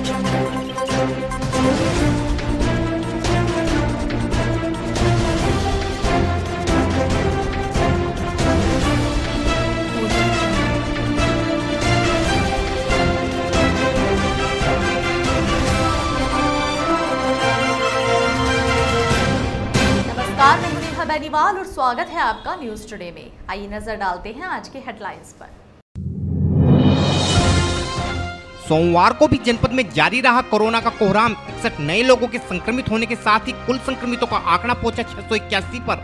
नमस्कार, मैं मुनीहा बेनीवाल और स्वागत है आपका न्यूज टुडे में। आइए नजर डालते हैं आज के हेडलाइंस पर। सोमवार को भी जनपद में जारी रहा कोरोना का कोहराम। 61 नए लोगों के संक्रमित होने के साथ ही कुल संक्रमितों का आंकड़ा पहुंचा 681 पर।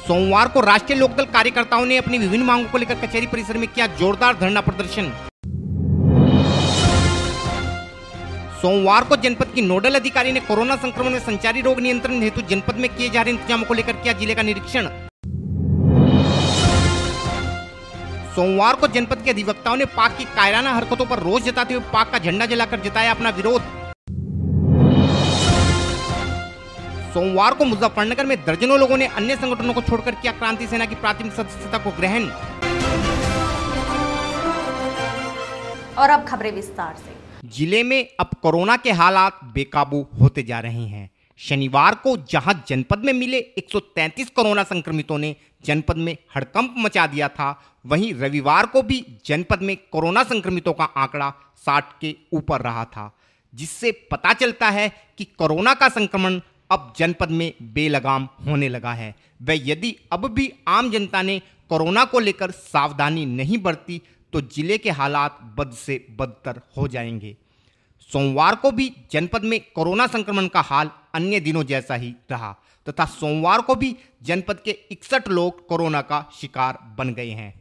सोमवार को राष्ट्रीय लोकदल कार्यकर्ताओं ने अपनी विभिन्न मांगों को लेकर कचहरी परिसर में किया जोरदार धरना प्रदर्शन। सोमवार को जनपद की नोडल अधिकारी ने कोरोना संक्रमण में संचारी रोग नियंत्रण हेतु जनपद में किए जा रहे इंतजामों को लेकर किया जिले का निरीक्षण। सोमवार को जनपद के अधिवक्ताओं ने पाक की कायराना हरकतों पर रोष जताते हुए पाक का झंडा जलाकर जताया अपना विरोध। सोमवार को मुजफ्फरनगर में दर्जनों लोगों ने अन्य संगठनों को छोड़कर किया क्रांति सेना की प्राथमिक सदस्यता को ग्रहण। और अब खबरें विस्तार से। जिले में अब कोरोना के हालात बेकाबू होते जा रहे हैं। शनिवार को जहां जनपद में मिले 133 कोरोना संक्रमितों ने जनपद में हड़कंप मचा दिया था, वहीं रविवार को भी जनपद में कोरोना संक्रमितों का आंकड़ा 60 के ऊपर रहा था, जिससे पता चलता है कि कोरोना का संक्रमण अब जनपद में बेलगाम होने लगा है। वह यदि अब भी आम जनता ने कोरोना को लेकर सावधानी नहीं बरती तो जिले के हालात बद से बदतर हो जाएंगे। सोमवार को भी जनपद में कोरोना संक्रमण का हाल अन्य दिनों जैसा ही रहा तथा सोमवार को भी जनपद के 61 लोग कोरोना का शिकार बन गए हैं।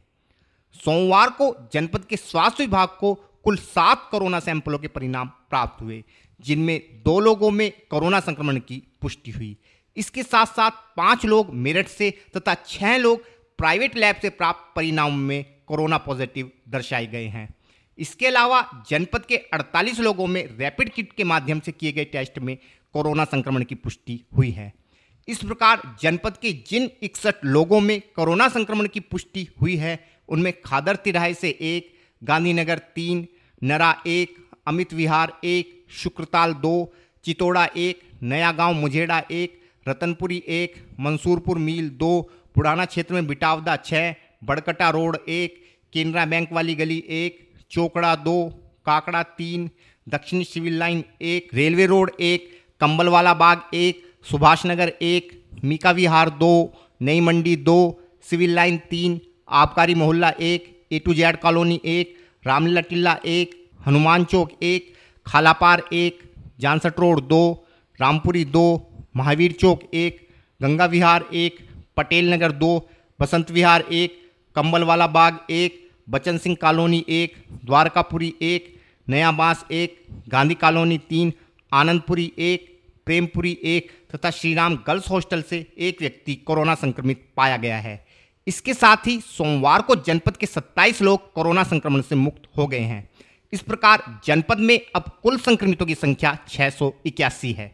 सोमवार को जनपद के स्वास्थ्य विभाग को कुल 7 कोरोना सैंपलों के परिणाम प्राप्त हुए, जिनमें 2 लोगों में कोरोना संक्रमण की पुष्टि हुई। इसके साथ साथ 5 लोग मेरठ से तथा 6 लोग प्राइवेट लैब से प्राप्त परिणामों में कोरोना पॉजिटिव दर्शाए गए हैं। इसके अलावा जनपद के 48 लोगों में रैपिड किट के माध्यम से किए गए टेस्ट में कोरोना संक्रमण की पुष्टि हुई है। इस प्रकार जनपद के जिन 61 लोगों में कोरोना संक्रमण की पुष्टि हुई है, उनमें खादर तिराहे से 1, गांधीनगर 3, नरा 1, अमित विहार 1, शुक्रताल 2, चितौड़ा 1, नया गांव मुझेड़ा 1, रतनपुरी 1, मंसूरपुर मील 2, पुराना क्षेत्र में बिटावदा 6, बड़कटा रोड 1, केनरा बैंक वाली गली 1, चोकड़ा 2, काकड़ा 3, दक्षिणी सिविल लाइन 1, रेलवे रोड 1, कंबलवाला बाग 1, सुभाष नगर 1, मीका विहार 2, नई मंडी 2, सिविल लाइन 3, आबकारी मोहल्ला 1, A to Z colony 1, Ramlila Tilla 1, Hanuman Chowk 1, Khalapar 1, Jansath road 2, रामपुरी 2, महावीर चौक 1, गंगा विहार 1, पटेल नगर 2, बसंत विहार 1, कंबलवाला बाग 1, बचन सिंह कॉलोनी 1, द्वारकापुरी 1, नया बांस 1, गांधी कॉलोनी 3, आनंदपुरी 1, प्रेमपुरी 1 तथा श्रीराम गर्ल्स हॉस्टल से एक व्यक्ति कोरोना संक्रमित पाया गया है। इसके साथ ही सोमवार को जनपद के 27 लोग कोरोना संक्रमण से मुक्त हो गए हैं। इस प्रकार जनपद में अब कुल संक्रमितों की संख्या 681 है।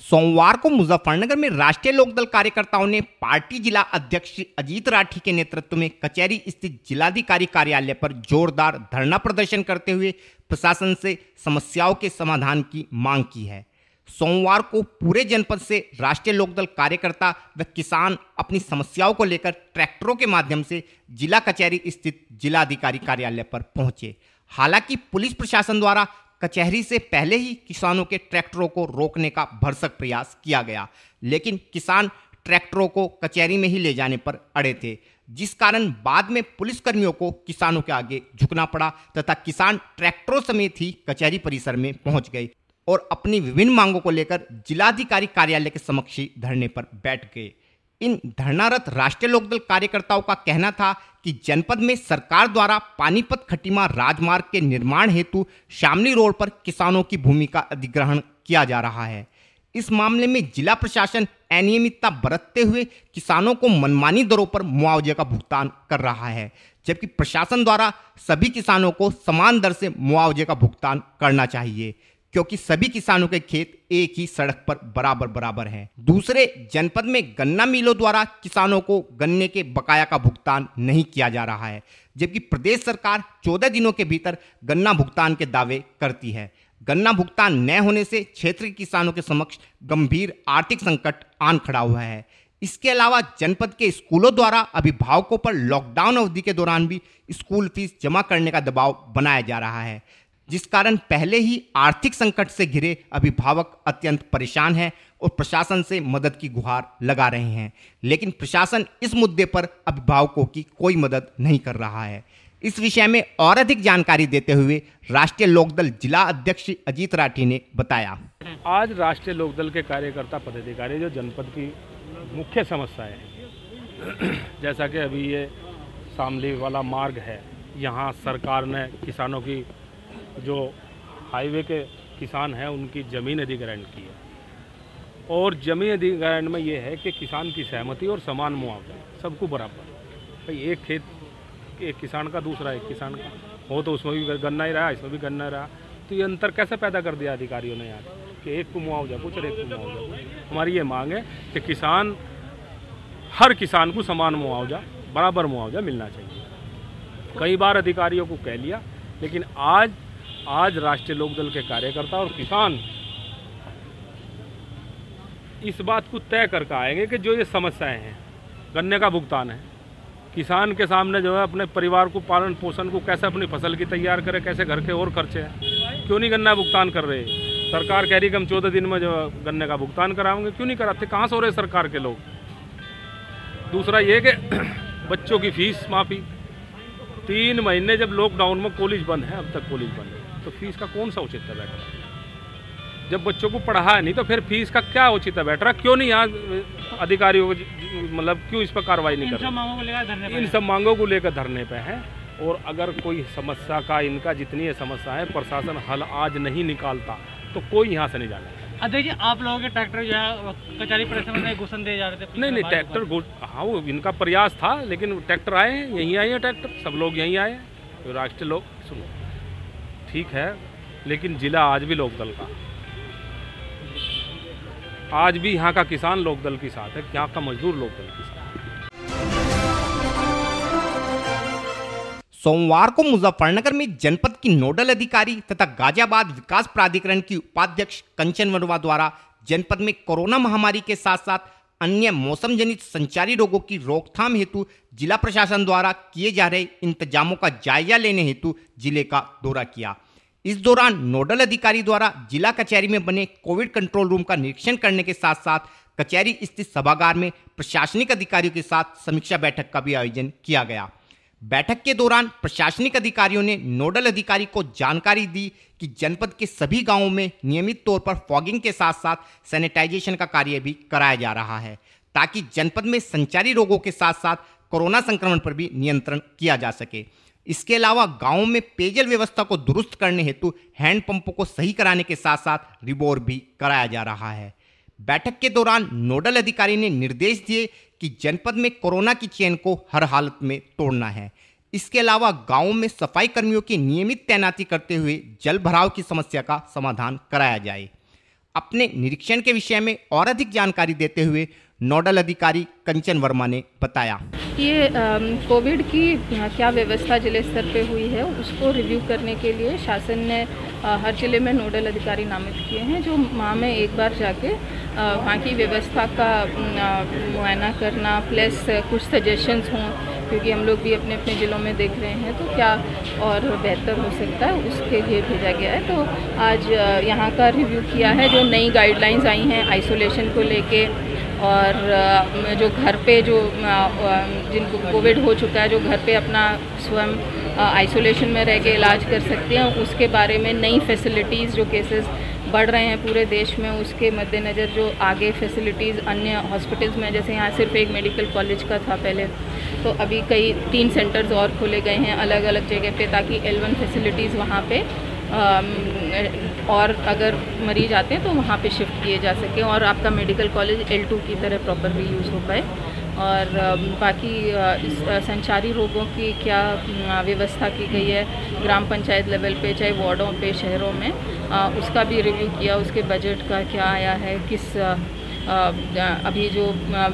सोमवार को मुजफ्फरनगर में राष्ट्रीय लोकदल कार्यकर्ताओं ने पार्टी जिला अध्यक्ष श्री अजीत राठी के नेतृत्व में कचहरी स्थित जिलाधिकारी कार्यालय पर जोरदार धरना प्रदर्शन करते हुए प्रशासन से समस्याओं के समाधान की मांग की है। सोमवार को पूरे जनपद से राष्ट्रीय लोकदल कार्यकर्ता व किसान अपनी समस्याओं को लेकर ट्रैक्टरों के माध्यम से जिला कचहरी स्थित जिलाधिकारी कार्यालय पर पहुंचे। हालांकि पुलिस प्रशासन द्वारा कचहरी से पहले ही किसानों के ट्रैक्टरों को रोकने का भरसक प्रयास किया गया, लेकिन किसान ट्रैक्टरों को कचहरी में ही ले जाने पर अड़े थे, जिस कारण बाद में पुलिसकर्मियों को किसानों के आगे झुकना पड़ा तथा किसान ट्रैक्टरों समेत ही कचहरी परिसर में पहुंच गए और अपनी विभिन्न मांगों को लेकर जिलाधिकारी कार्यालय के समक्ष धरने पर बैठ गए। इन धरनारत राष्ट्रीय लोकदल कार्यकर्ताओं का कहना था कि जनपद में सरकार द्वारा पानीपत खटीमा राजमार्ग के निर्माण हेतु शामली रोड पर किसानों की भूमि का अधिग्रहण किया जा रहा है। इस मामले में जिला प्रशासन अनियमितता बरतते हुए किसानों को मनमानी दरों पर मुआवजे का भुगतान कर रहा है, जबकि प्रशासन द्वारा सभी किसानों को समान दर से मुआवजे का भुगतान करना चाहिए। क्योंकि सभी किसानों के खेत एक ही सड़क पर बराबर बराबर हैं। दूसरे, जनपद में गन्ना मिलों द्वारा किसानों को गन्ने के बकाया का भुगतान नहीं किया जा रहा है, जबकि प्रदेश सरकार 14 दिनों के भीतर गन्ना भुगतान के दावे करती है। गन्ना भुगतान न होने से क्षेत्र के किसानों के समक्ष गंभीर आर्थिक संकट आन खड़ा हुआ है। इसके अलावा जनपद के स्कूलों द्वारा अभिभावकों पर लॉकडाउन अवधि के दौरान भी स्कूल फीस जमा करने का दबाव बनाया जा रहा है, जिस कारण पहले ही आर्थिक संकट से घिरे अभिभावक अत्यंत परेशान हैं और प्रशासन से मदद की गुहार लगा रहे हैं। लेकिन प्रशासन इस मुद्दे पर अभिभावकों की कोई मदद नहीं कर रहा है। इस विषय में और अधिक जानकारी देते हुए राष्ट्रीय लोकदल जिला अध्यक्ष अजीत राठी ने बताया। आज राष्ट्रीय लोकदल के कार्यकर्ता पदाधिकारी जो जनपद की मुख्य समस्याएं हैं, जैसा कि अभी ये शामली वाला मार्ग है, यहाँ सरकार ने किसानों की जो हाईवे के किसान हैं उनकी ज़मीन अधिग्रहण की है, और ज़मीन अधिग्रहण में ये है कि किसान की सहमति और समान मुआवजा सबको बराबर। भाई एक खेत एक किसान का, दूसरा एक किसान का हो तो उसमें भी गन्ना ही रहा, इसमें भी गन्ना रहा, तो ये अंतर कैसे पैदा कर दिया अधिकारियों ने यार कि एक को मुआवजा कुछ और एक को मुआवजा कुछ। हमारी ये मांग है कि किसान, हर किसान को समान मुआवजा, बराबर मुआवजा मिलना चाहिए। कई बार अधिकारियों को कह लिया, लेकिन आज राष्ट्रीय लोकदल के कार्यकर्ता और किसान इस बात को तय करके आएंगे कि जो ये समस्याएं हैं, गन्ने का भुगतान है, किसान के सामने जो है अपने परिवार को पालन पोषण को कैसे अपनी फसल की तैयार करे, कैसे घर के और खर्चे हैं, क्यों नहीं गन्ना भुगतान कर रहे। सरकार कह रही कि हम 14 दिन में जो गन्ने का भुगतान कराएंगे, क्यों नहीं कराते, कहाँ से हो रहे सरकार के लोग। दूसरा ये कि बच्चों की फीस माफ़ी, 3 महीने जब लॉकडाउन में कॉलेज बंद है, अब तक कॉलेज बंद है, तो फीस का कौन सा औचित्य बैठ रहा है। जब बच्चों को पढ़ा नहीं तो फिर फीस का क्या औचित्य बैठ रहा, क्यों नहीं यहाँ अधिकारियों को मतलब क्यों इस पर कार्रवाई नहीं कर रहे। इन सब मांगों को लेकर धरने पे हैं, और अगर कोई समस्या का इनका जितनी समस्या है प्रशासन हल आज नहीं निकालता तो कोई यहाँ से नहीं जाना। देखिए, आप लोगों के ट्रैक्टर जो है कचहरी परिसर में घुसन दे जा रहे थे। नहीं ट्रैक्टर, हाँ वो इनका प्रयास था, लेकिन ट्रैक्टर आए हैं, यहीं आए हैं ट्रैक्टर, सब लोग यहीं आए हैं। तो राष्ट्रीय लोग सुनो ठीक है, लेकिन जिला आज भी लोकदल का, आज भी यहाँ का किसान लोकदल के साथ है, यहाँ का मजदूर लोकदल के साथ। सोमवार को मुजफ्फरनगर में जनपद की नोडल अधिकारी तथा गाजियाबाद विकास प्राधिकरण की उपाध्यक्ष कंचन वर्मा द्वारा जनपद में कोरोना महामारी के साथ साथ अन्य मौसम जनित संचारी रोगों की रोकथाम हेतु जिला प्रशासन द्वारा किए जा रहे इंतजामों का जायजा लेने हेतु जिले का दौरा किया। इस दौरान नोडल अधिकारी द्वारा जिला कचहरी में बने कोविड कंट्रोल रूम का निरीक्षण करने के साथ साथ कचहरी स्थित सभागार में प्रशासनिक अधिकारियों के साथ समीक्षा बैठक का भी आयोजन किया गया। बैठक के दौरान प्रशासनिक अधिकारियों ने नोडल अधिकारी को जानकारी दी कि जनपद के सभी गांवों में नियमित तौर पर फॉगिंग के साथ साथ सैनिटाइजेशन का कार्य भी कराया जा रहा है, ताकि जनपद में संचारी रोगों के साथ साथ कोरोना संक्रमण पर भी नियंत्रण किया जा सके। इसके अलावा गांवों में पेयजल व्यवस्था को दुरुस्त करने हेतु हैंडपंपों को सही कराने के साथ साथ रिबोर भी कराया जा रहा है। बैठक के दौरान नोडल अधिकारी ने निर्देश दिए कि जनपद में कोरोना की चेन को हर हालत में तोड़ना है। इसके अलावा गांवों में सफाई कर्मियों की नियमित तैनाती करते हुए जल भराव की समस्या का समाधान कराया जाए। अपने निरीक्षण के विषय में और अधिक जानकारी देते हुए नोडल अधिकारी कंचन वर्मा ने बताया। ये कोविड की क्या व्यवस्था जिले स्तर पे हुई है उसको रिव्यू करने के लिए शासन ने हर जिले में नोडल अधिकारी नामित किए हैं, जो माह में एक बार जाके वहाँ की व्यवस्था का मुआयना करना, प्लस कुछ सजेशंस हों, क्योंकि हम लोग भी अपने अपने ज़िलों में देख रहे हैं तो क्या और बेहतर हो सकता है, उसके लिए भेजा गया है। तो आज यहाँ का रिव्यू किया है, जो नई गाइडलाइंस आई हैं आइसोलेशन को लेके, और जो घर पे जो जिनको कोविड हो चुका है, जो घर पे अपना स्वयं आइसोलेशन में रह के इलाज कर सकते हैं, उसके बारे में नई फैसिलिटीज़, जो केसेस बढ़ रहे हैं पूरे देश में, उसके मद्देनज़र जो आगे फैसिलिटीज़ अन्य हॉस्पिटल्स में, जैसे यहाँ सिर्फ एक मेडिकल कॉलेज का था पहले, तो अभी कई 3 सेंटर्स और खोले गए हैं अलग अलग जगह पे, ताकि L1 फैसिलिटीज़ वहाँ पे और अगर मरीज आते हैं तो वहाँ पे शिफ्ट किए जा सके, और आपका मेडिकल कॉलेज L2 की तरह प्रॉपरली यूज़ हो पाए। और बाकी इस संचारी रोगों की क्या व्यवस्था की गई है ग्राम पंचायत लेवल पे, चाहे वार्डों पे, शहरों में, उसका भी रिव्यू किया, उसके बजट का क्या आया है, किस अभी जो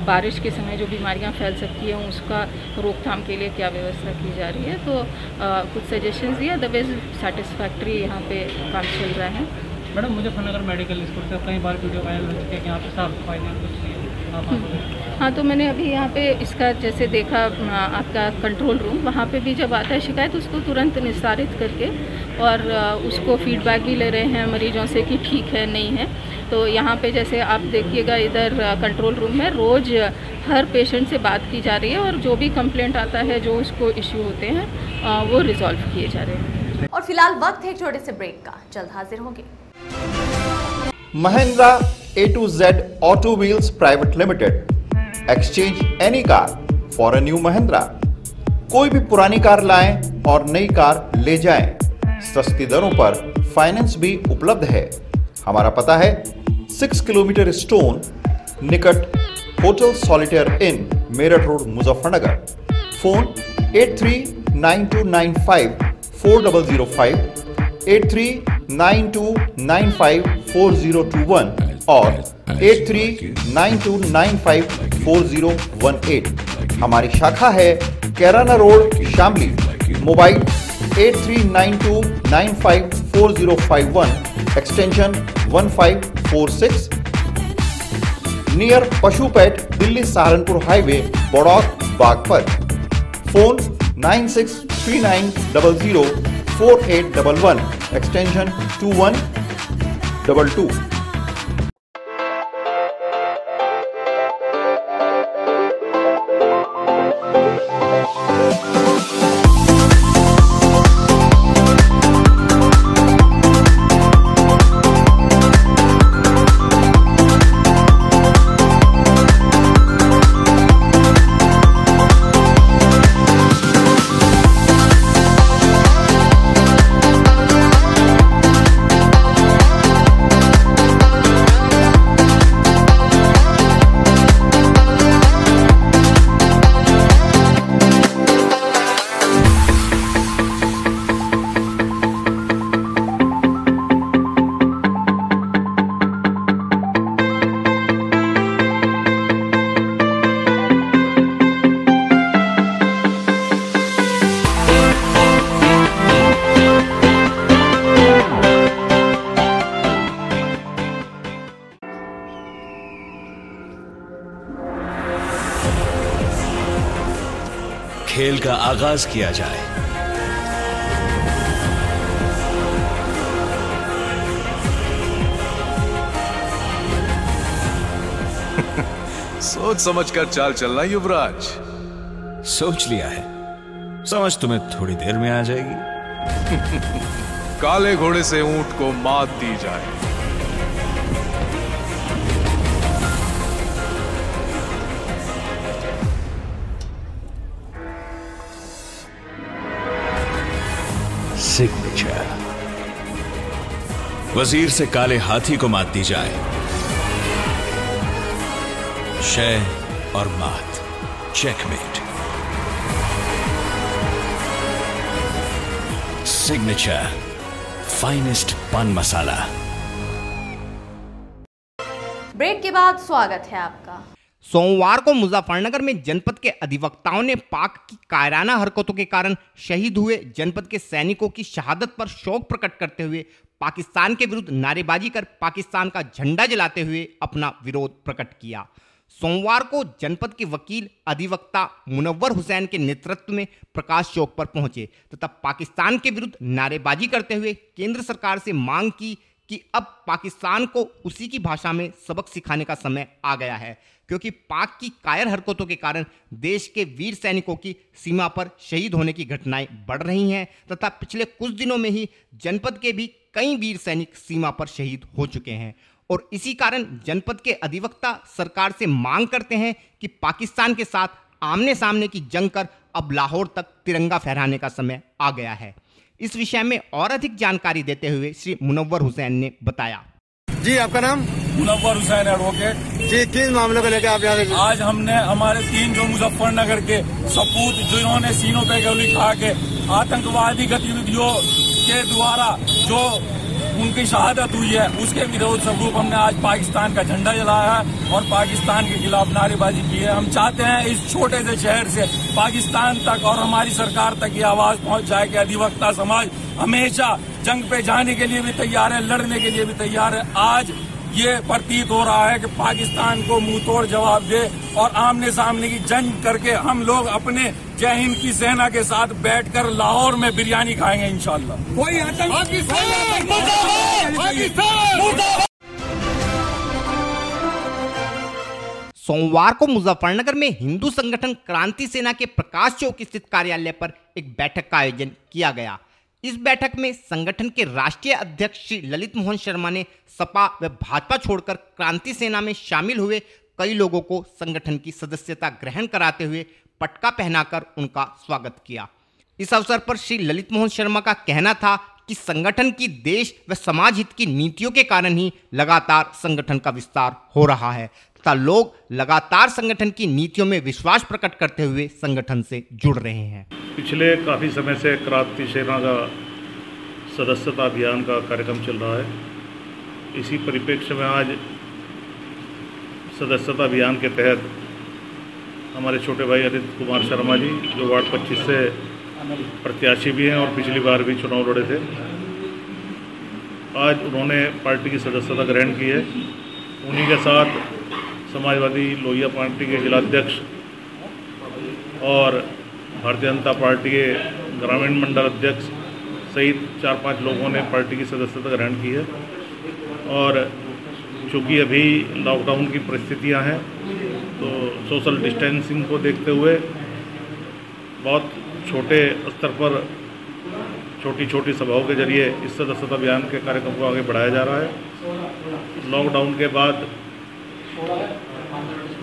बारिश के समय जो बीमारियां फैल सकती हैं उसका रोकथाम के लिए क्या व्यवस्था की जा रही है। तो कुछ सजेशंस दिया, अदरवाइज सेटिस्फैक्ट्री यहाँ पे काम चल रहा है। मैडम, मुजफ्फरनगर मेडिकल स्कूल से कई बार वीडियो वायरल हो चुके हैं कि यहाँ पे साफ सफाई नहीं कुछ नहीं। हाँ, तो मैंने अभी यहाँ पे इसका जैसे देखा, आपका कंट्रोल रूम, वहाँ पे भी जब आता है शिकायत उसको तुरंत निस्तारित करके और उसको फीडबैक भी ले रहे हैं मरीजों से कि ठीक है नहीं है। तो यहाँ पे जैसे आप देखिएगा इधर कंट्रोल रूम में रोज़ हर पेशेंट से बात की जा रही है और जो भी कंप्लेंट आता है, जो उसको इश्यू होते हैं, वो रिजॉल्व किए जा रहे हैं। और फिलहाल वक्त है एक छोटे से ब्रेक का, जल्द हाजिर होंगे। Mahindra A to Z Auto Wheels Private Limited. Exchange any car for a new Mahindra. कोई भी पुरानी कार लाएं और नई कार ले जाएं। सस्ती दरों पर फाइनेंस भी उपलब्ध है। हमारा पता है 6 किलोमीटर स्टोन निकट hotel Solitaire Inn, Meerut road, Muzaffarnagar. Phone 8392954005, 8392954021 और 8392954018। हमारी शाखा है Kairana road, Shamli. Mobile 8392954051, extension 1546, near Pashupet, Delhi Saharanpur highway, Baraut, Baghpat. Phone 9639004811, extension 2122। खेल का आगाज किया जाए। सोच समझकर चाल चलना युवराज। सोच लिया है, समझ तुम्हें थोड़ी देर में आ जाएगी। काले घोड़े से ऊंट को मात दी जाए। सिग्नेचर। वजीर से काले हाथी को मात दी जाए। शय और मात, चेकमेट। सिग्नेचर फाइनेस्ट पान मसाला। ब्रेक के बाद स्वागत है आपका। सोमवार को मुजफ्फरनगर में जनपद के अधिवक्ताओं ने पाक की कायराना हरकतों के कारण शहीद हुए जनपद के सैनिकों की शहादत पर शोक प्रकट करते हुए पाकिस्तान के विरुद्ध नारेबाजी कर पाकिस्तान का झंडा जलाते हुए अपना विरोध प्रकट किया। सोमवार को जनपद के वकील अधिवक्ता मुनव्वर हुसैन के नेतृत्व में प्रकाश चौक पर पहुंचे तथा पाकिस्तान के विरुद्ध नारेबाजी करते हुए केंद्र सरकार से मांग की कि अब पाकिस्तान को उसी की भाषा में सबक सिखाने का समय आ गया है, क्योंकि पाक की कायर हरकतों के कारण देश के वीर सैनिकों की सीमा पर शहीद होने की घटनाएं बढ़ रही हैं तथा पिछले कुछ दिनों में ही जनपद के भी कई वीर सैनिक सीमा पर शहीद हो चुके हैं। और इसी कारण जनपद के अधिवक्ता सरकार से मांग करते हैं कि पाकिस्तान के साथ आमने सामने की जंग कर अब लाहौर तक तिरंगा फहराने का समय आ गया है। इस विषय में और अधिक जानकारी देते हुए श्री मुनव्वर हुसैन ने बताया। जी, आपका नाम? मुनव्वर हुसैन एडवोकेट जी। किस मामले को लेकर आप यहाँ? आज हमने हमारे 3 जो मुजफ्फरनगर के सपूत जिन्होंने सीनों पे गोली खा के आतंकवादी गतिविधियों के द्वारा जो उनकी शहादत हुई है, उसके विरोध स्वरूप हमने आज पाकिस्तान का झंडा जलाया है और पाकिस्तान के खिलाफ नारेबाजी की है। हम चाहते हैं इस छोटे से शहर से पाकिस्तान तक और हमारी सरकार तक ये आवाज पहुंच जाए कि अधिवक्ता समाज हमेशा जंग पे जाने के लिए भी तैयार है, लड़ने के लिए भी तैयार है। आज ये प्रतीत हो रहा है कि पाकिस्तान को मुंह तोड़ जवाब दे और आमने सामने की जंग करके हम लोग अपने जय हिंद की सेना के साथ बैठकर लाहौर में बिरयानी खाएंगे इंशाल्लाह। कोई सोमवार को मुजफ्फरनगर में हिंदू संगठन क्रांति सेना के प्रकाश चौक स्थित कार्यालय पर एक बैठक का आयोजन किया गया। इस बैठक में संगठन के राष्ट्रीय अध्यक्ष श्री ललित मोहन शर्मा ने सपा व भाजपा छोड़कर क्रांति सेना में शामिल हुए कई लोगों को संगठन की सदस्यता ग्रहण कराते हुए पटका पहनाकर उनका स्वागत किया। इस अवसर पर श्री ललित मोहन शर्मा का कहना था कि संगठन की देश व समाज हित की नीतियों के कारण ही लगातार संगठन का विस्तार हो रहा है तथा लोग लगातार संगठन की नीतियों में विश्वास प्रकट करते हुए संगठन से जुड़ रहे हैं। पिछले काफ़ी समय से क्रांति सेना का सदस्यता अभियान का कार्यक्रम चल रहा है। इसी परिप्रेक्ष्य में आज सदस्यता अभियान के तहत हमारे छोटे भाई आदित्य कुमार शर्मा जी, जो वार्ड 25 से प्रत्याशी भी हैं और पिछली बार भी चुनाव लड़े थे, आज उन्होंने पार्टी की सदस्यता ग्रहण की है। उन्हीं के साथ समाजवादी लोहिया पार्टी के जिलाध्यक्ष और भारतीय जनता पार्टी के ग्रामीण मंडल अध्यक्ष सहित 4-5 लोगों ने पार्टी की सदस्यता ग्रहण की है। और चूँकि अभी लॉकडाउन की परिस्थितियां हैं तो सोशल डिस्टेंसिंग को देखते हुए बहुत छोटे स्तर पर छोटी छोटी सभाओं के जरिए इस सदस्यता अभियान के कार्यक्रम को आगे बढ़ाया जा रहा है। लॉकडाउन के बाद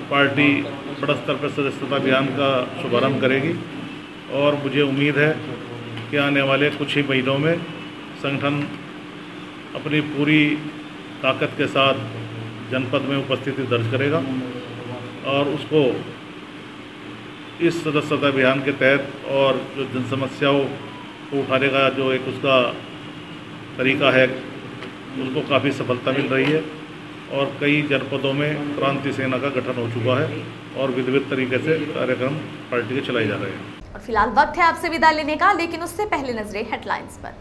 पार्टी बड़ा स्तर पर सदस्यता अभियान का शुभारंभ करेगी और मुझे उम्मीद है कि आने वाले कुछ ही महीनों में संगठन अपनी पूरी ताकत के साथ जनपद में उपस्थिति दर्ज करेगा और उसको इस सदस्यता अभियान के तहत और जो जन समस्याओं को उठाने का जो एक उसका तरीका है उसको काफ़ी सफलता मिल रही है और कई जनपदों में क्रांति सेना का गठन हो चुका है और विधिवत तरीके से कार्यक्रम पार्टी के चलाए जा रहे हैं। और फिलहाल वक्त है आपसे विदा लेने का, लेकिन उससे पहले नजरें हेडलाइंस पर।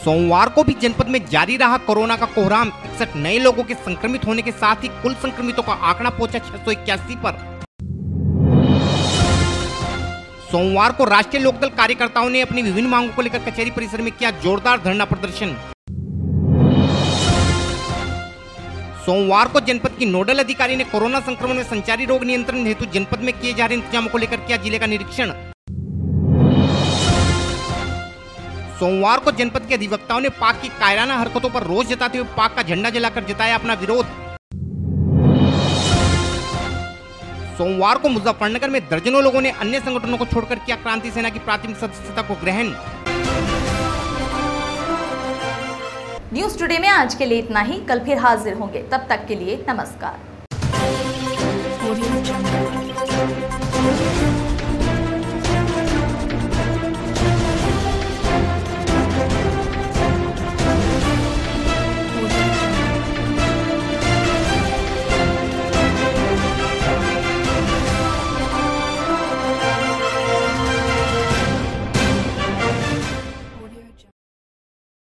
सोमवार को भी जनपद में जारी रहा कोरोना का कोहराम। 61 नए लोगों के संक्रमित होने के साथ ही कुल संक्रमितों का आंकड़ा पहुंचा 681 पर। सोमवार को राष्ट्रीय लोकदल कार्यकर्ताओं ने अपनी विभिन्न मांगों को लेकर कचहरी परिसर में किया जोरदार धरना प्रदर्शन। सोमवार को जनपद की नोडल अधिकारी ने कोरोना संक्रमण में संचारी रोग नियंत्रण हेतु जनपद में किए जा रहे इंतजामों को लेकर किया जिले का निरीक्षण। सोमवार को जनपद के अधिवक्ताओं ने पाक की कायराना हरकतों पर रोष जताते हुए पाक का झंडा जलाकर जताया अपना विरोध। सोमवार को मुजफ्फरनगर में दर्जनों लोगों ने अन्य संगठनों को छोड़कर किया क्रांति सेना की प्राथमिक सदस्यता को ग्रहण। न्यूज टुडे में आज के लिए इतना ही। कल फिर हाजिर होंगे, तब तक के लिए नमस्कार।